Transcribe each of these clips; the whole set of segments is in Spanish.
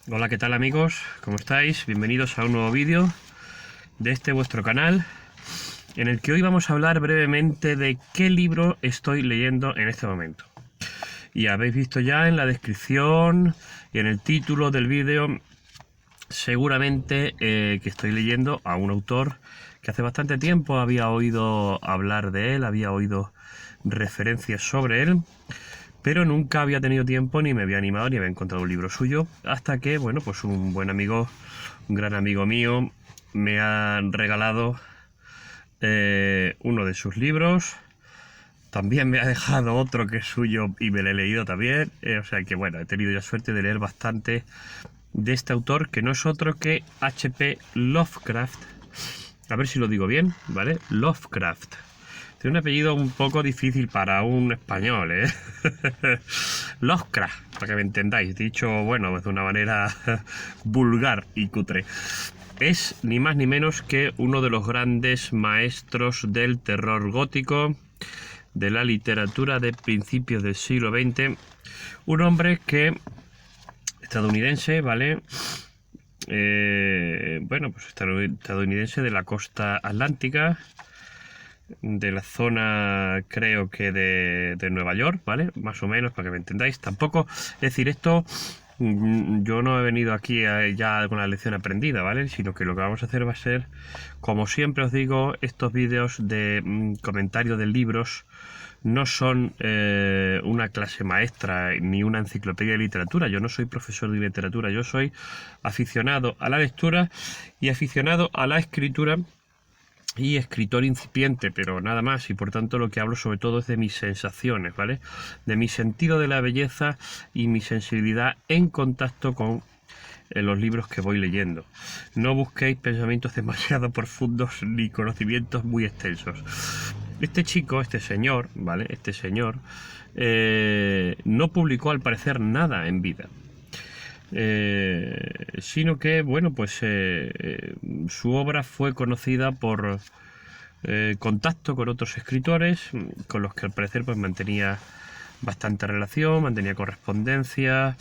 Hola, ¿qué tal amigos? ¿Cómo estáis? Bienvenidos a un nuevo vídeo de este vuestro canal, en el que hoy vamos a hablar brevemente de qué libro estoy leyendo en este momento. Y habéis visto ya en la descripción y en el título del vídeo seguramente que estoy leyendo a un autor que hace bastante tiempo había oído hablar de él, había oído referencias sobre él, pero nunca había tenido tiempo, ni me había animado, ni había encontrado un libro suyo, hasta que, bueno, pues un buen amigo, un gran amigo mío, me ha regalado uno de sus libros. También me ha dejado otro que es suyo y me lo he leído también. O sea que, bueno, he tenido ya suerte de leer bastante de este autor, que no es otro que H.P. Lovecraft. A ver si lo digo bien, ¿vale? Lovecraft. Tiene un apellido un poco difícil para un español, ¿eh? Lovecraft, para que me entendáis. Dicho, bueno, de una manera vulgar y cutre. Es ni más ni menos que uno de los grandes maestros del terror gótico, de la literatura de principios del siglo XX. Un hombre que, estadounidense, ¿vale? Bueno, pues estadounidense de la costa atlántica, de la zona, creo que de Nueva York, ¿vale? Más o menos, para que me entendáis. Tampoco, es decir, esto, yo no he venido aquí ya con la lección aprendida, ¿vale? Sino que lo que vamos a hacer va a ser, como siempre os digo, estos vídeos de comentarios de libros no son una clase maestra ni una enciclopedia de literatura. Yo no soy profesor de literatura, yo soy aficionado a la lectura y aficionado a la escritura y escritor incipiente, pero nada más, y por tanto lo que hablo sobre todo es de mis sensaciones, ¿vale? De mi sentido de la belleza y mi sensibilidad en contacto con los libros que voy leyendo. No busquéis pensamientos demasiado profundos ni conocimientos muy extensos. Este chico, este señor, ¿vale? Este señor no publicó al parecer nada en vida. Sino que, bueno, pues su obra fue conocida por contacto con otros escritores, con los que al parecer pues mantenía bastante relación, mantenía correspondencia,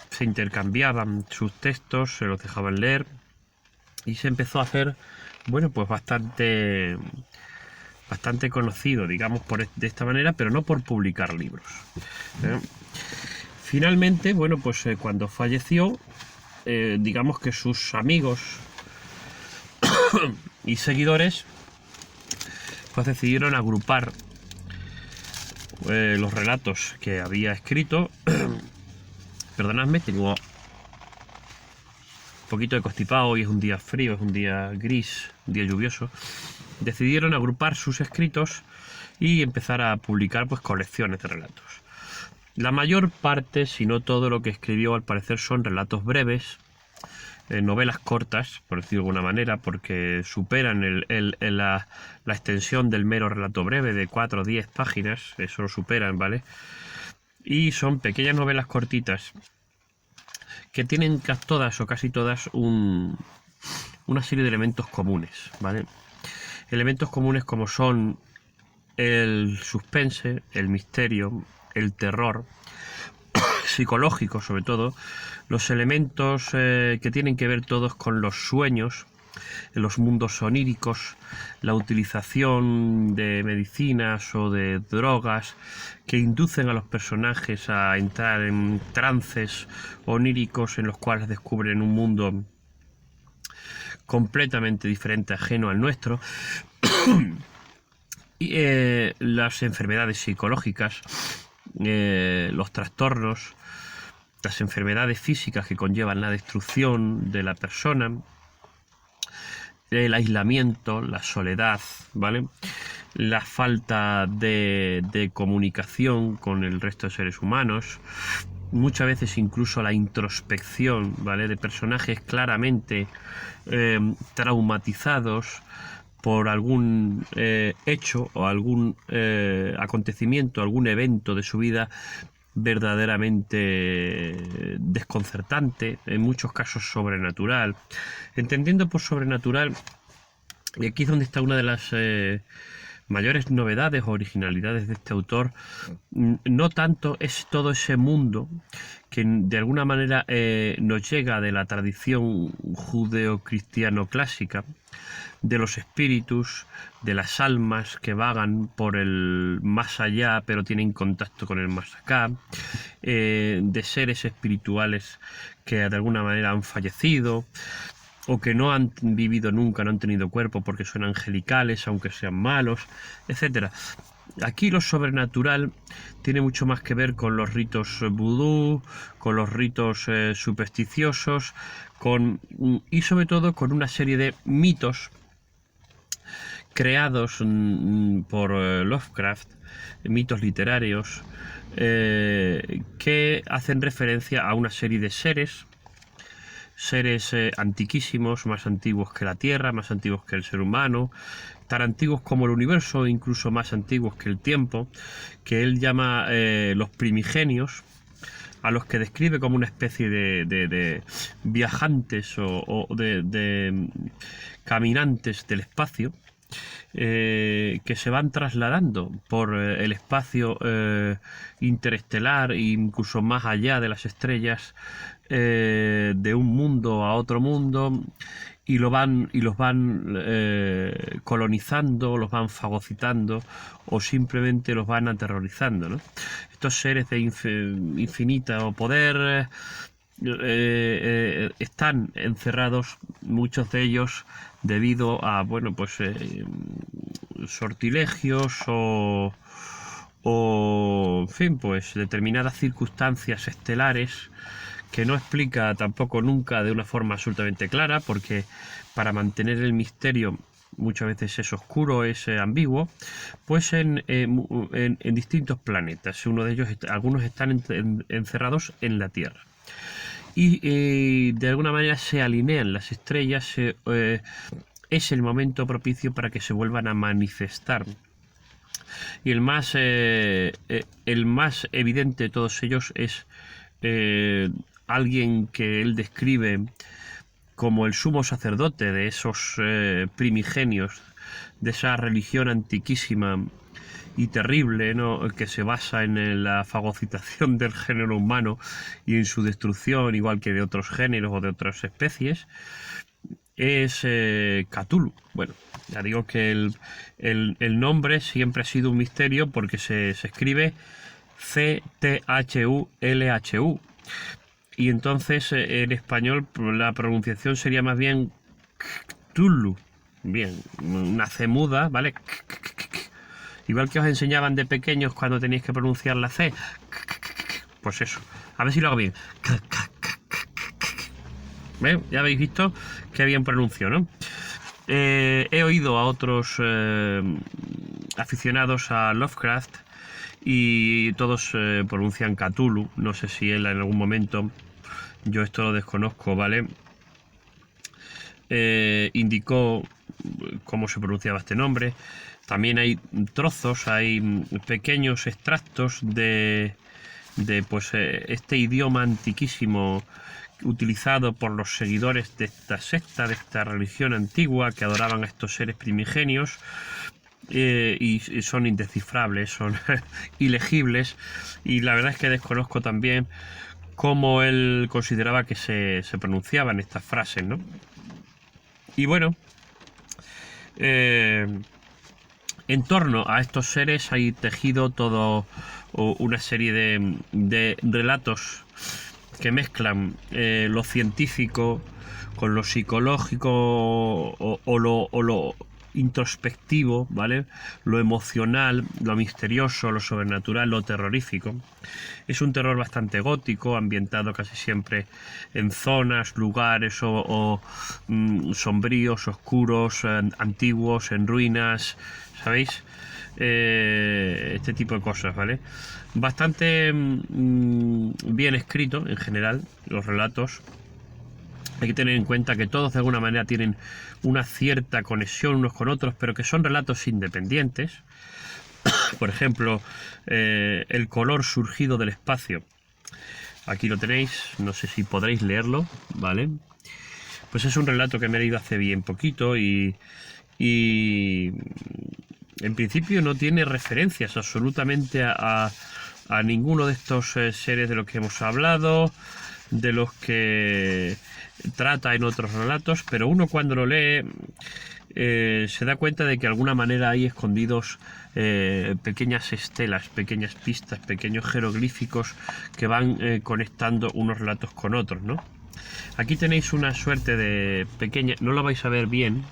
se intercambiaban sus textos, se los dejaban leer, y se empezó a hacer, bueno, pues bastante conocido, digamos, de esta manera, pero no por publicar libros. ¿eh? Finalmente, bueno, pues cuando falleció, digamos que sus amigos y seguidores pues decidieron agrupar los relatos que había escrito. Perdonadme, tengo un poquito de constipado, hoy es un día frío, es un día gris, un día lluvioso. Decidieron agrupar sus escritos y empezar a publicar pues colecciones de relatos. La mayor parte, si no todo lo que escribió, al parecer son relatos breves, novelas cortas, por decirlo de alguna manera, porque superan la extensión del mero relato breve de 4 o 10 páginas, eso lo superan, ¿vale? Y son pequeñas novelas cortitas que tienen todas o casi todas una serie de elementos comunes, ¿vale? Elementos comunes como son el suspense, el misterio, el terror psicológico sobre todo, los elementos que tienen que ver todos con los sueños, los mundos oníricos, la utilización de medicinas o de drogas que inducen a los personajes a entrar en trances oníricos en los cuales descubren un mundo completamente diferente, ajeno al nuestro. Y las enfermedades psicológicas, los trastornos, las enfermedades físicas que conllevan la destrucción de la persona, el aislamiento, la soledad, ¿vale? La falta de comunicación con el resto de seres humanos, muchas veces incluso la introspección, ¿vale? De personajes claramente traumatizados por algún hecho o algún acontecimiento, algún evento de su vida verdaderamente desconcertante, en muchos casos sobrenatural. Entendiendo por sobrenatural, y aquí es donde está una de las mayores novedades o originalidades de este autor no tanto es todo ese mundo que de alguna manera nos llega de la tradición judeo-cristiano clásica, de los espíritus, de las almas que vagan por el más allá pero tienen contacto con el más acá, de seres espirituales que de alguna manera han fallecido o que no han vivido nunca, no han tenido cuerpo porque son angelicales, aunque sean malos, etcétera. Aquí lo sobrenatural tiene mucho más que ver con los ritos vudú, con los ritos supersticiosos, y sobre todo con una serie de mitos creados por Lovecraft, mitos literarios, que hacen referencia a una serie de seres antiquísimos, más antiguos que la Tierra, más antiguos que el ser humano, tan antiguos como el universo, incluso más antiguos que el tiempo, que él llama los primigenios, a los que describe como una especie de viajantes o de caminantes del espacio, que se van trasladando por el espacio interestelar e incluso más allá de las estrellas, de un mundo a otro mundo, y los van colonizando, los van fagocitando o simplemente los van aterrorizando, ¿no? Estos seres de infinito poder están encerrados, muchos de ellos debido a, bueno, pues sortilegios en fin, pues determinadas circunstancias estelares que no explica tampoco nunca de una forma absolutamente clara, porque para mantener el misterio muchas veces es oscuro, es ambiguo, pues en distintos planetas. Uno de ellos, algunos están encerrados en la Tierra. Y de alguna manera se alinean las estrellas, es el momento propicio para que se vuelvan a manifestar. Y el más evidente de todos ellos es alguien que él describe como el sumo sacerdote de esos primigenios, de esa religión antiquísima y terrible, ¿no?, que se basa en la fagocitación del género humano y en su destrucción, igual que de otros géneros o de otras especies, es Cthulhu. Bueno, ya digo que el nombre siempre ha sido un misterio porque se escribe Cthulhu. Y entonces en español la pronunciación sería más bien Cthulhu. Bien, una C muda, ¿vale? Igual que os enseñaban de pequeños cuando teníais que pronunciar la C. Pues eso. A ver si lo hago bien. ¿Ves? Ya habéis visto que bien pronuncio, ¿no? He oído a otros aficionados a Lovecraft y todos pronuncian Cthulhu. No sé si él en algún momento, yo esto lo desconozco, ¿vale? Indicó cómo se pronunciaba este nombre. También hay trozos, hay pequeños extractos de pues este idioma antiquísimo utilizado por los seguidores de esta secta, de esta religión antigua que adoraban a estos seres primigenios, y son indescifrables, son ilegibles, y la verdad es que desconozco también cómo él consideraba que se pronunciaban estas frases, ¿no? Y bueno, en torno a estos seres hay tejido todo una serie de relatos que mezclan lo científico con lo psicológico o lo introspectivo, ¿vale? Lo emocional, lo misterioso, lo sobrenatural, lo terrorífico. Es un terror bastante gótico, ambientado casi siempre en zonas, lugares sombríos, oscuros, antiguos, en ruinas, ¿sabéis? Este tipo de cosas, ¿vale? Bastante bien escrito en general, los relatos. Hay que tener en cuenta que todos de alguna manera tienen una cierta conexión unos con otros, pero que son relatos independientes. Por ejemplo, el color surgido del espacio. Aquí lo tenéis, no sé si podréis leerlo, ¿vale? Pues es un relato que me he leído hace bien poquito y en principio no tiene referencias absolutamente a ninguno de estos seres de los que hemos hablado, de los que trata en otros relatos, pero uno cuando lo lee se da cuenta de que de alguna manera hay escondidos pequeñas estelas, pequeñas pistas, pequeños jeroglíficos que van conectando unos relatos con otros, ¿no? Aquí tenéis una suerte de pequeña, no lo vais a ver bien,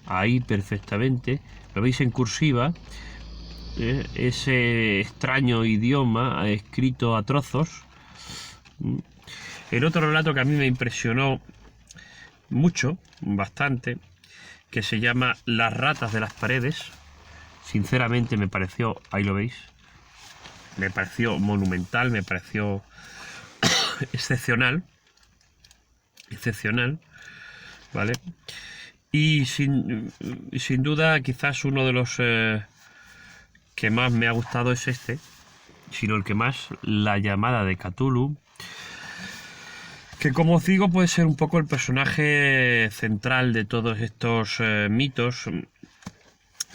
ahí perfectamente, lo veis en cursiva, ese extraño idioma escrito a trozos. El otro relato que a mí me impresionó mucho, bastante, que se llama Las ratas de las paredes, sinceramente me pareció, ahí lo veis, me pareció monumental, me pareció excepcional, ¿vale? Y sin duda quizás uno de los que más me ha gustado es este, sino el que más, La llamada de Cthulhu, que como os digo puede ser un poco el personaje central de todos estos mitos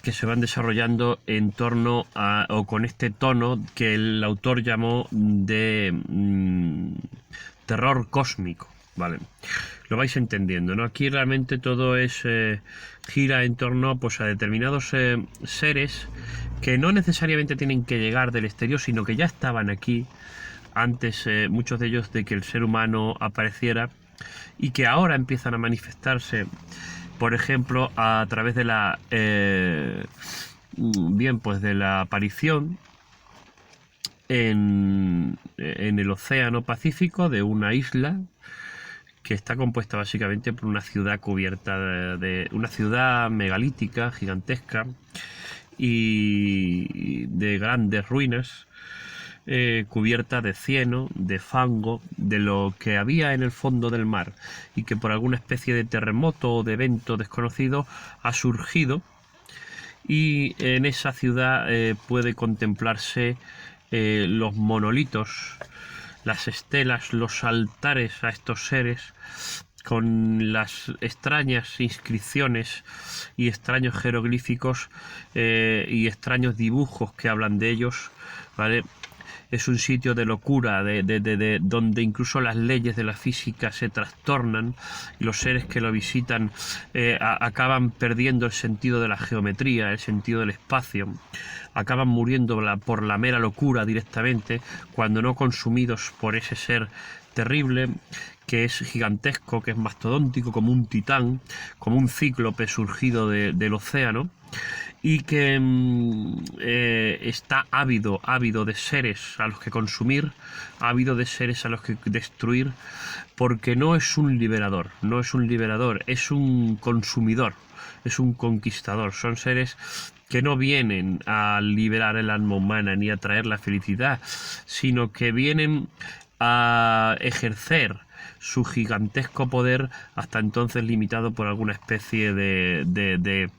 que se van desarrollando en torno a, o con este tono que el autor llamó de terror cósmico, ¿vale? Lo vais entendiendo, ¿no? Aquí realmente todo es gira en torno pues a determinados seres que no necesariamente tienen que llegar del exterior, sino que ya estaban aquí antes, muchos de ellos, de que el ser humano apareciera, y que ahora empiezan a manifestarse, por ejemplo, a través de la pues de la aparición en el Océano Pacífico de una isla que está compuesta básicamente por una ciudad cubierta de una ciudad megalítica, gigantesca y de grandes ruinas, cubierta de cieno, de fango, de lo que había en el fondo del mar, y que por alguna especie de terremoto o de evento desconocido ha surgido, y en esa ciudad puede contemplarse los monolitos, las estelas, los altares a estos seres, con las extrañas inscripciones y extraños jeroglíficos y extraños dibujos que hablan de ellos, ¿vale? Es un sitio de locura, donde incluso las leyes de la física se trastornan, y los seres que lo visitan acaban perdiendo el sentido de la geometría, el sentido del espacio, acaban muriendo por la mera locura directamente, cuando no consumidos por ese ser terrible, que es gigantesco, que es mastodóntico, como un titán, como un cíclope surgido del océano, y que está ávido de seres a los que consumir, ávido de seres a los que destruir, porque no es un liberador, es un consumidor, es un conquistador. Son seres que no vienen a liberar el alma humana ni a traer la felicidad, sino que vienen a ejercer su gigantesco poder, hasta entonces limitado por alguna especie de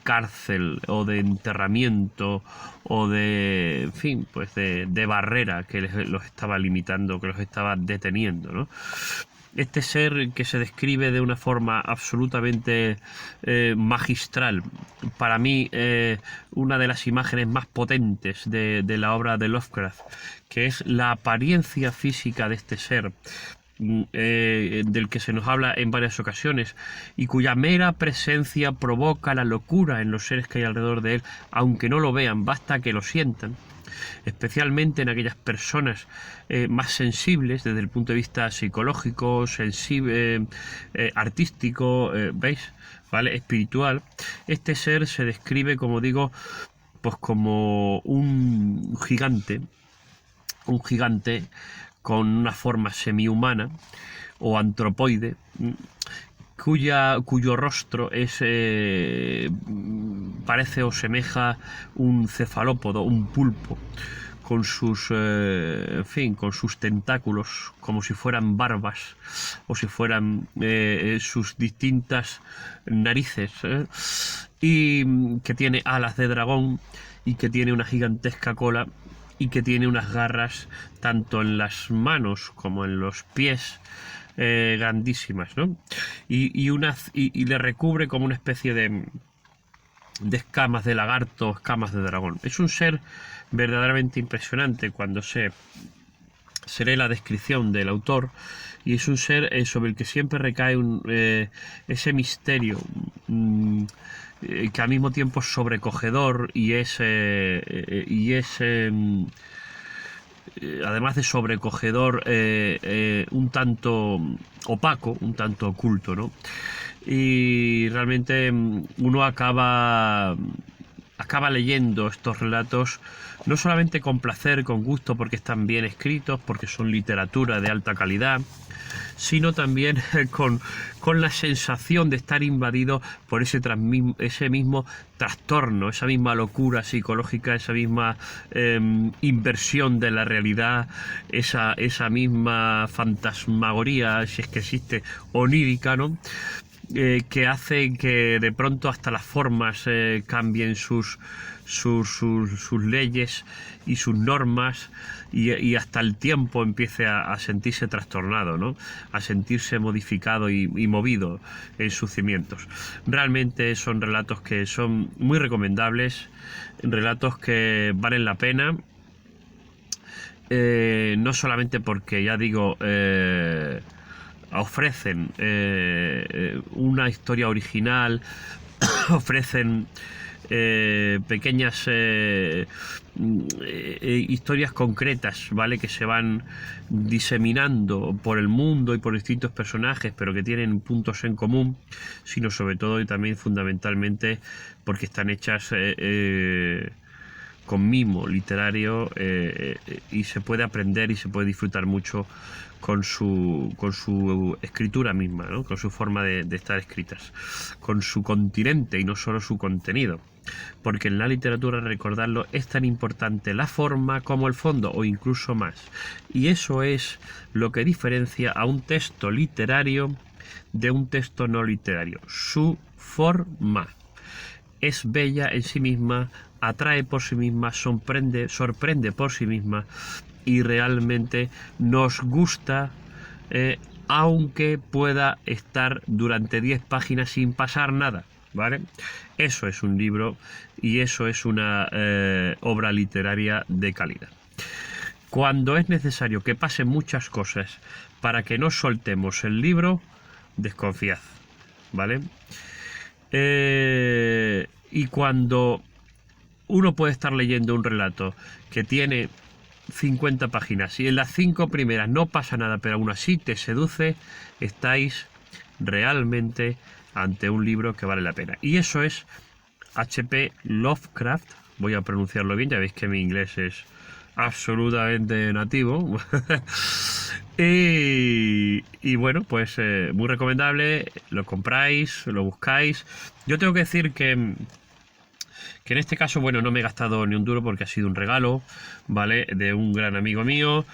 cárcel o de enterramiento o de, en fin, pues de barrera que los estaba limitando, que los estaba deteniendo, ¿no? Este ser que se describe de una forma absolutamente magistral, para mí una de las imágenes más potentes de la obra de Lovecraft, que es la apariencia física de este ser, del que se nos habla en varias ocasiones, y cuya mera presencia provoca la locura en los seres que hay alrededor de él, aunque no lo vean, basta que lo sientan, especialmente en aquellas personas más sensibles desde el punto de vista psicológico, sensible, artístico, ¿veis? ¿Vale? Espiritual. Este ser se describe, como digo, pues como un gigante con una forma semihumana o antropoide, cuyo rostro es parece o semeja un cefalópodo, un pulpo, con sus en fin, con sus tentáculos, como si fueran barbas o si fueran sus distintas narices, y que tiene alas de dragón, y que tiene una gigantesca cola, y que tiene unas garras tanto en las manos como en los pies grandísimas, ¿no? Y le recubre como una especie de escamas de lagarto, escamas de dragón. Es un ser verdaderamente impresionante cuando se lee la descripción del autor, y es un ser sobre el que siempre recae ese misterio que al mismo tiempo es sobrecogedor y es además de sobrecogedor, un tanto opaco, un tanto oculto, ¿no? Y realmente uno acaba leyendo estos relatos no solamente con placer, con gusto, porque están bien escritos, porque son literatura de alta calidad, sino también con la sensación de estar invadido por ese mismo trastorno, esa misma locura psicológica, esa misma inversión de la realidad, esa misma fantasmagoría, si es que existe, onírica, ¿no? Que hace que de pronto hasta las formas cambien sus leyes y sus normas, y hasta el tiempo empiece a sentirse trastornado, ¿no? A sentirse modificado y movido en sus cimientos. Realmente son relatos que son muy recomendables, relatos que valen la pena, no solamente porque, ya digo, ofrecen una historia original, ofrecen pequeñas historias concretas, ¿vale? Que se van diseminando por el mundo y por distintos personajes, pero que tienen puntos en común, sino sobre todo y también fundamentalmente porque están hechas con mimo literario, y se puede aprender y se puede disfrutar mucho con su escritura misma, ¿no? Con su forma de estar escritas, con su continente y no solo su contenido, porque en la literatura, recordarlo, es tan importante la forma como el fondo, o incluso más, y eso es lo que diferencia a un texto literario de un texto no literario: su forma. Es bella en sí misma, atrae por sí misma, sorprende por sí misma, y realmente nos gusta, aunque pueda estar durante 10 páginas sin pasar nada, ¿vale? Eso es un libro y eso es una obra literaria de calidad. Cuando es necesario que pasen muchas cosas para que no soltemos el libro, desconfiad, ¿vale? Y cuando uno puede estar leyendo un relato que tiene 50 páginas y en las 5 primeras no pasa nada, pero aún así te seduce, estáis realmente ante un libro que vale la pena. Y eso es H.P. Lovecraft. Voy a pronunciarlo bien, ya veis que mi inglés es absolutamente nativo. Y bueno, pues muy recomendable, lo compráis, lo buscáis. Yo tengo que decir que en este caso, bueno, no me he gastado ni un duro porque ha sido un regalo, ¿vale? De un gran amigo mío,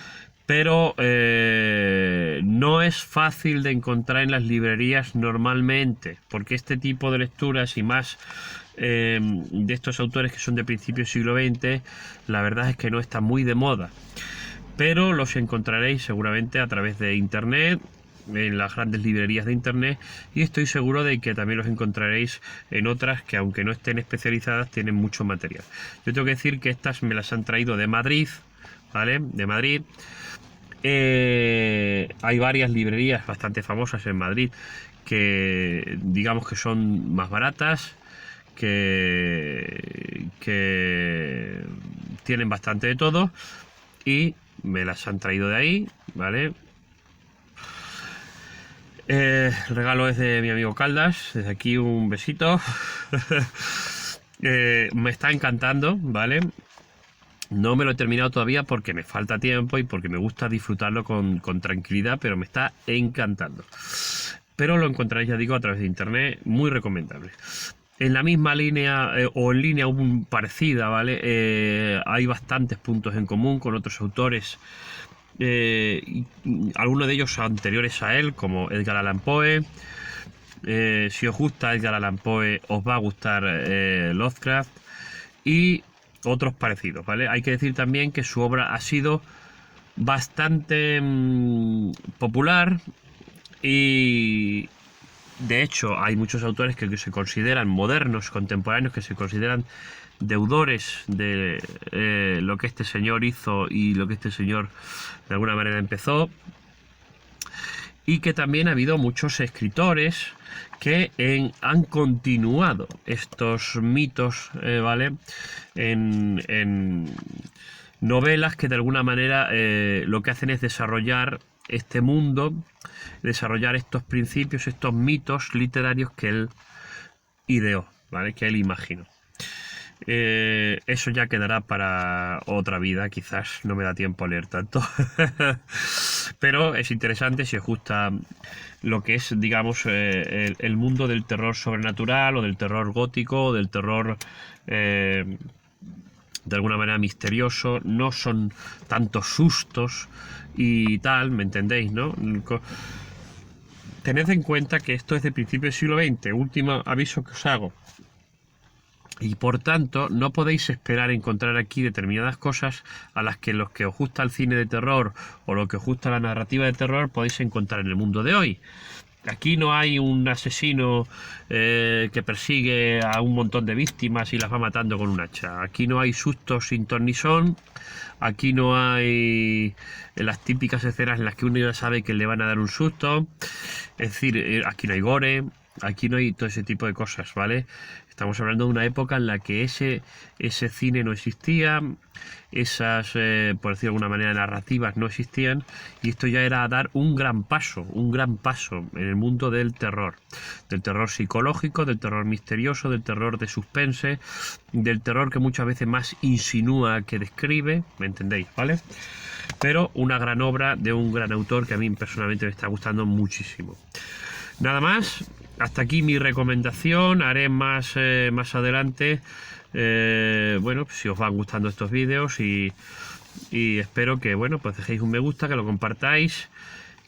pero no es fácil de encontrar en las librerías normalmente, porque este tipo de lecturas y más de estos autores que son de principios del siglo XX, la verdad es que no está muy de moda, pero los encontraréis seguramente a través de internet, en las grandes librerías de internet, y estoy seguro de que también los encontraréis en otras que, aunque no estén especializadas, tienen mucho material. Yo tengo que decir que estas me las han traído de Madrid, ¿vale? De Madrid. Hay varias librerías bastante famosas en Madrid que digamos que son más baratas, que tienen bastante de todo, y me las han traído de ahí, ¿vale? El regalo es de mi amigo Caldas. Desde aquí un besito. Me está encantando, ¿vale? No me lo he terminado todavía porque me falta tiempo y porque me gusta disfrutarlo con tranquilidad, pero me está encantando. Pero lo encontraréis, ya digo, a través de internet, muy recomendable. En la misma línea, o en línea parecida, ¿vale? Hay bastantes puntos en común con otros autores, algunos de ellos anteriores a él, como Edgar Allan Poe. Si os gusta Edgar Allan Poe, os va a gustar Lovecraft y otros parecidos, ¿vale? Hay que decir también que su obra ha sido bastante popular y De hecho, hay muchos autores que se consideran modernos, contemporáneos, que se consideran deudores de lo que este señor hizo y lo que este señor de alguna manera empezó. Y que también ha habido muchos escritores que han continuado estos mitos, ¿vale? En novelas que de alguna manera lo que hacen es desarrollar este mundo, desarrollar estos principios, estos mitos literarios que él ideó, ¿vale? Que él imaginó. Eso ya quedará para otra vida, quizás no me da tiempo a leer tanto. Pero es interesante si os gusta lo que es, digamos, el mundo del terror sobrenatural o del terror gótico o del terror de alguna manera misterioso. No son tantos sustos y tal, ¿me entendéis, no? Tened en cuenta que esto es de principio del siglo XX, último aviso que os hago. Y por tanto, no podéis esperar encontrar aquí determinadas cosas a las que los que os gusta el cine de terror o lo que os gusta la narrativa de terror podéis encontrar en el mundo de hoy. Aquí no hay un asesino que persigue a un montón de víctimas y las va matando con un hacha. Aquí no hay sustos sin ton ni son. Aquí no hay las típicas escenas en las que uno ya sabe que le van a dar un susto. Es decir, aquí no hay gore. Aquí no hay todo ese tipo de cosas, ¿vale? Estamos hablando de una época en la que ese cine no existía, esas, por decirlo de alguna manera, narrativas no existían, y esto ya era dar un gran paso en el mundo del terror psicológico, del terror misterioso, del terror de suspense, del terror que muchas veces más insinúa que describe, ¿me entendéis, vale? Pero una gran obra de un gran autor que a mí personalmente me está gustando muchísimo. Nada más. Hasta aquí mi recomendación. Haré más adelante. Bueno, si os van gustando estos vídeos y espero que, bueno, pues dejéis un me gusta, que lo compartáis,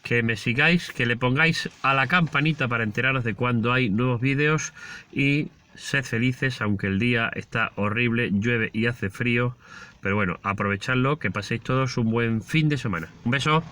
que me sigáis, que le pongáis a la campanita para enteraros de cuando hay nuevos vídeos y sed felices, aunque el día está horrible, llueve y hace frío. Pero bueno, aprovechadlo, que paséis todos un buen fin de semana. Un beso.